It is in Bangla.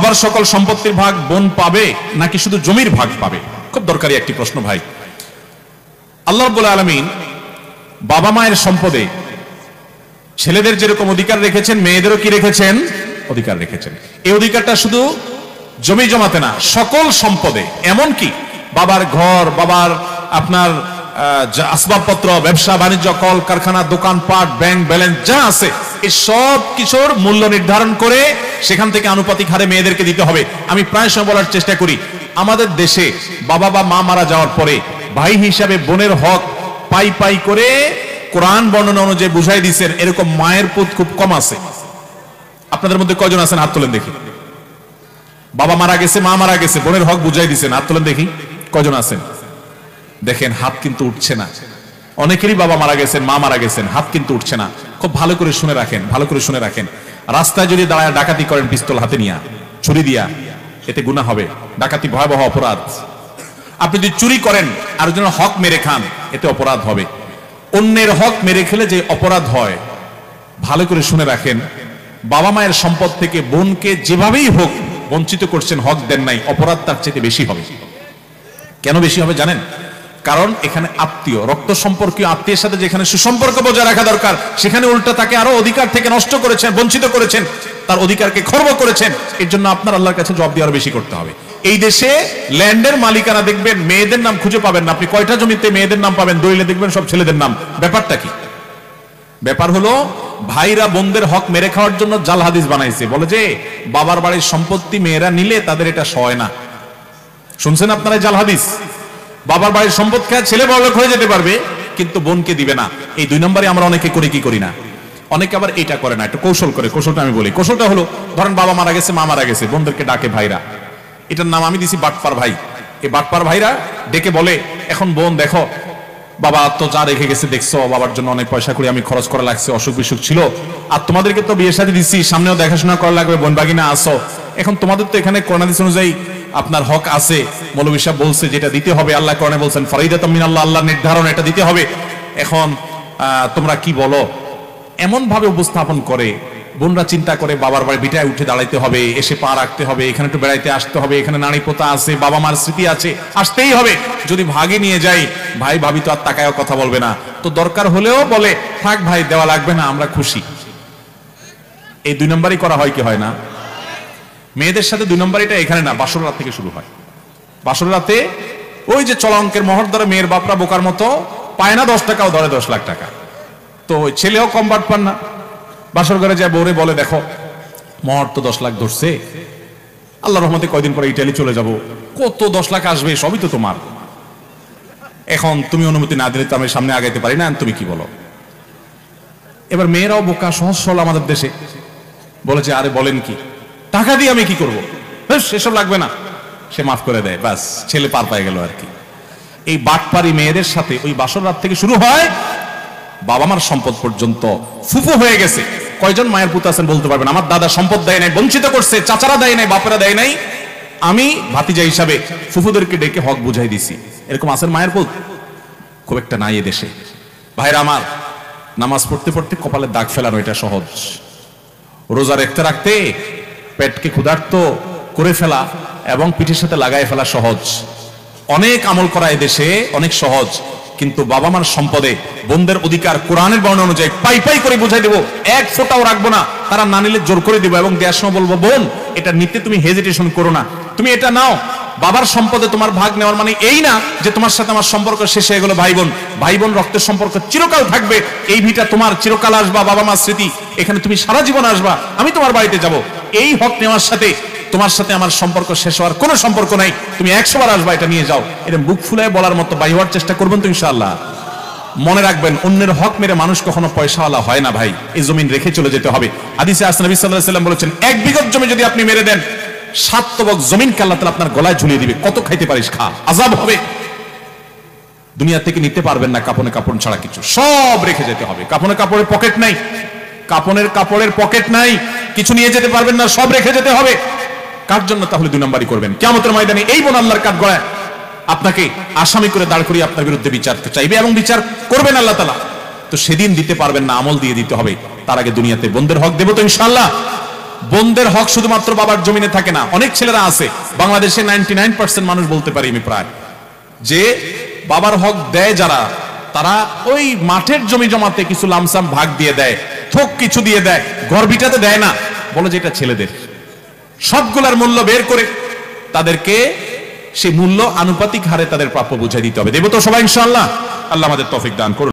বাবার সকল সম্পত্তির ভাগ বোন পাবে নাকি শুধু জমির ভাগ পাবে? খুব দরকারি একটি প্রশ্ন ভাই। আল্লাহ রাব্বুল আলামিন বাবা মায়ের সম্পদে ছেলেদের যেরকম অধিকার রেখেছেন, মেয়েদেরও কি রেখেছেন? অধিকার রেখেছেন। এই অধিকারটা শুধু জমি জমাতে না, সকল সম্পদে। এমন কি বাবার ঘর, বাবার আপনার আসবাবপত্র, ব্যবসা বাণিজ্য, কল কারখানা, দোকানপাট, ব্যাংক ব্যালেন্স যা আছে, এই সব কিছুর মূল্য নির্ধারণ করে সেখান থেকে আনুপাতিক হারে মেয়েদেরকে দিতে হবে। আমি প্রায় সময় বলার চেষ্টা করি, আমাদের দেশে বাবা বা মা মারা যাওয়ার পরে ভাই হিসাবে বোনের হক পাই পাই করে কোরআন বর্ণনা অনুযায়ী বুঝাই দিচ্ছেন, এরকম মায়ের পুত খুব কম আছে। আপনাদের মধ্যে কয়জন আছেন হাত তোলেন দেখি? বাবা মারা গেছে, মা মারা গেছে, বোনের হক বুঝাই দিচ্ছেন, হাত তোলেন দেখি কয়জন আছেন? দেখেন হাত কিন্তু উঠছে না। অনেকেরই বাবা মারা গেছেন, মা মারা গেছেন, হাত কিন্তু উঠছে না। খুব ভালো করে শুনে রাখেন, ভালো করে শুনে রাখেন। রাস্তায় যদি দাঁড়ায় ডাকাতি করেন পিস্তল হাতে নিয়া, ছুরি দিয়া, এতে গুনাহ হবে। ডাকাতি ভয়াবহ অপরাধ। আপনি যদি চুরি করেন আর জন্য হক মেরে খান, এতে অপরাধ হবে। অন্যের হক মেরে খেলে যে অপরাধ হয়, ভালো করে শুনে রাখেন। বাবা মায়ের সম্পদ থেকে বোনকে যেভাবেই হোক বঞ্চিত করছেন, হক দেন নাই, অপরাধ তার চেয়ে বেশি হবে। কেন বেশি হবে জানেন? কারণ এখানে আত্মীয়, রক্ত সম্পর্কীয় আত্মীয়ের সাথে যেখানে সুসম্পর্ক বজায় রাখা দরকার, সেখানে উল্টা তাকে আরো অধিকার থেকে নষ্ট করেছেন, বঞ্চিত করেছেন, তার অধিকারকে খর্ব করেছেন। এর জন্য আপনার আল্লাহর কাছে জবাব দিয়ে আরো বেশি করতে হবে। এই দেশে ল্যান্ডের মালিকানা দেখবেন মেয়েদের নাম খুঁজে পাবেন না। আপনি কয়টা জমিতে মেয়েদের নাম পাবেন? দলিলে দেখবেন সব ছেলেদের নাম। ব্যাপারটা কি? ব্যাপার হলো ভাইরা বোনদের হক মেরে খাওয়ার জন্য জাল হাদিস বানাইছে। বলে যে বাবার বাড়ির সম্পত্তি মেয়েরা নিলে তাদের এটা সয় না। শুনছেন আপনারা জাল হাদিস? বাবার বাড়ির সম্পদ খেয়ে ছেলে বড়লোক হয়ে যেতে পারবে, কিন্তু বোনকে দিবে না। এই 2 নম্বরে আমরা অনেকে করি কি করি না? অনেকে আবার এটা করে না, একটু কৌশল করে। কৌশলটা আমি বলি। কৌশলটা হলো, ধরেন বাবা মারা গেছে, মা মারা গেছে, বোনদেরকে ডাকে ভাইরা। এটার নাম আমি দিছি বাটপার ভাই। এই বাটপার ভাইরা ডেকে বলে, এখন বোন দেখো, বাবা তো যা রেখে গেছে দেখছো, বাবার জন্য অনেক পয়সা করে আমি খরচ করা লাগছে, অসুখ বিসুখ ছিল, আর তোমাদেরকে তো বিয়ের সাথে দিচ্ছি, সামনেও দেখাশোনা করা লাগবে, বোন বাগিনা আসো। এখন তোমাদের তো এখানে কোরআন হাদিস অনুযায়ী আপনার হক আছে। মৌলভী সাহেব বলছে যেটা দিতে হবে, আল্লাহ কোরআনে বলছেন ফরিদাতুম মিনাল্লাহ, আল্লাহর নির্ধারণ, এটা দিতে হবে। এখন তোমরা কি বলো? এমন ভাবে উপস্থাপন করে বোনরা চিন্তা করে বাবার বাড়ি বিটায় উঠে দাঁড়াইতে হবে, এসে পা রাখতে হবে, এখানে একটু বেড়াইতে আসতে হবে, এখানে নানি পোতা আছে, বাবা মার স্মৃতি আছে, আসতেই হবে। যদি ভাগে নিয়ে যাই, ভাই ভাবি তো আর তাকায়ও কথা বলবে না, তো দরকার হলেও বলে থাক ভাই, দেওয়া লাগবে না, আমরা খুশি। এই 2 নম্বরই করা হয় কি হয় না? মেয়েদের সাথে 2 নম্বর এটা এখানে না, বাসর রাত থেকে শুরু হয়। বাসর রাতে ওই যে চলা অঙ্কের মোহর ধরে মেয়ের বাপরা বোকার মতো পায় না 10 টাকাও ধরে 10 লাখ টাকা। তো ছেলেও কম বাট পান না, বাসর ঘরে যায় বউরে বলে দেখো মোহর তো 10 লাখ ধরছে, আল্লাহর রহমতে কয়দিন পরে ইটালি চলে যাব, কত 10 লাখ আসবে, সবই তো তোমার। এখন তুমি অনুমতি না দিলে তো আমি সামনে আগাইতে পারি না, তুমি কি বলো? এবার মেয়েরাও বোকা, সহজ সরল আমাদের দেশে, বলেছে আরে বলেন কি, টাকা দিয়ে আমি কি করবো, সেসব লাগবে না, সে মাফ করে দেয়, ব্যাস ছেলে পার পায় গেল আর কি। এই বাটপারি মেয়েদের সাথে ওই বাসর রাত থেকে শুরু হয়, বাবা মার সম্পদ পর্যন্ত ফুফু হয়ে গেছে। কয়জন মায়ের পুত আছেন বলতে পারবেন আমার দাদা সম্পদ দেয় নাই, বঞ্চিত করছে, চাচারা দেয় নাই, বাপেরা দেয় নাই, আমি ভাতিজা হিসাবে ফুফুদেরকে ডেকে হক বুঝাই দিছি। এরকম আছেন মায়ের পুত? খুব একটা নাই এ দেশে। ভাইরা আমার, নামাজ পড়তে পড়তে কপালে দাগ ফেলানো এটা সহজ, রোজা রাখতে রাখতে পেটকে ক্ষুধার্ত করে ফেলা এবং পিঠের সাথে লাগাই ফেলা সহজ। অনেক আমল করা এদেশে অনেক সহজ, কিন্তু বাবা মার সম্পদে বোনদের অধিকার কোরআনের বর্ণনা অনুযায়ী পাই পাই করে বুঝাই দেবো, এক ফোঁটাও রাখবো না। তারা না নিলে জোর করে দেবো এবং দেওয়ার সময় বলবো বোন এটা নিতে তুমি হেজিটেশন করো না, তুমি এটা নাও। বাবার সম্পদে তোমার ভাগ নেওয়ার মানে এই না যে তোমার সাথে আমার সম্পর্ক শেষ হয়ে গেল। ভাই বোন, ভাই বোন রক্তের সম্পর্ক চিরকাল থাকবে। এই ভিটা তোমার, চিরকাল আসবা, বাবা মার স্মৃতি, এখানে তুমি সারা জীবন আসবা, আমি তোমার বাড়িতে যাব। এই হক নেওয়ার সাথে তোমার সাথে আমার সম্পর্ক শেষ হওয়ার কোনো সম্পর্ক নাই, তুমি 100 বার আসবা, এটা নিয়ে যাও। এটা বুক ফুলায় বলার মতো বাই হওয়ার চেষ্টা করবেন তো ইনশাআল্লাহ। মনে রাখবেন, অন্যের হক মেরে মানুষ কখনো পয়সাওয়ালা হয় না ভাই, এই জমিন রেখে চলে যেতে হবে। হাদিসে আসছে নবী সাল্লাল্লাহু আলাইহি ওয়াসাল্লাম বলেছেন 1 বিঘত জমি যদি আপনি মেরে দেন, 7 তবক জমিনকে আল্লাহ তাআলা আপনার গলায় ঝুলিয়ে দিবে, কত খাইতে পারিস খা, আযাব হবে। দুনিয়া থেকে নিতে পারবেন না কাপনে কাপড় ছাড়া কিছু, সব রেখে যেতে হবে। কাপনে কাপড়ের পকেট নাই, কাপড়ের পকেট নাই, কিছু নিয়ে যেতে পারবেন না, সব রেখে যেতে হবে। কার জন্য তাহলে 2 নম্বরই করবেন? কিয়ামতের ময়দানে এই বোন আল্লাহর কাঠ গড়ায় আপনাকে আসামি করে দাঁড় করিয়ে আপনার বিরুদ্ধে বিচার চাইবে এবং বিচার করবেন আল্লাহ তাআলা। তো সেদিন দিতে পারবেন না, আমল দিয়ে দিতে হবে। তার আগে দুনিয়াতে বোনদের হক দেব তো ইনশাআল্লাহ। বোনদের হক শুধুমাত্র বাবার জমিনে থাকে না, অনেক ছেলেরা আছে বাংলাদেশে 99% মানুষ বলতে পারি আমি প্রায়, যে বাবার হক দেয় যারা, তারা ওই মাঠের জমি জমাতে কিছু লামসাম ভাগ দিয়ে দেয়, থোক কিছু দিয়ে দেয়, গর্বিটাতে দেয় না, বলে যে এটা ছেলেদের। সবগুলার মূল্য বের করে তাদেরকে সেই মূল্য আনুপাতিক হারে তাদের প্রাপ্য বুঝাই দিতে হবে। দেব তো সবাই ইনশাআল্লাহ? আল্লাহ আমাদের তৌফিক দান করুন।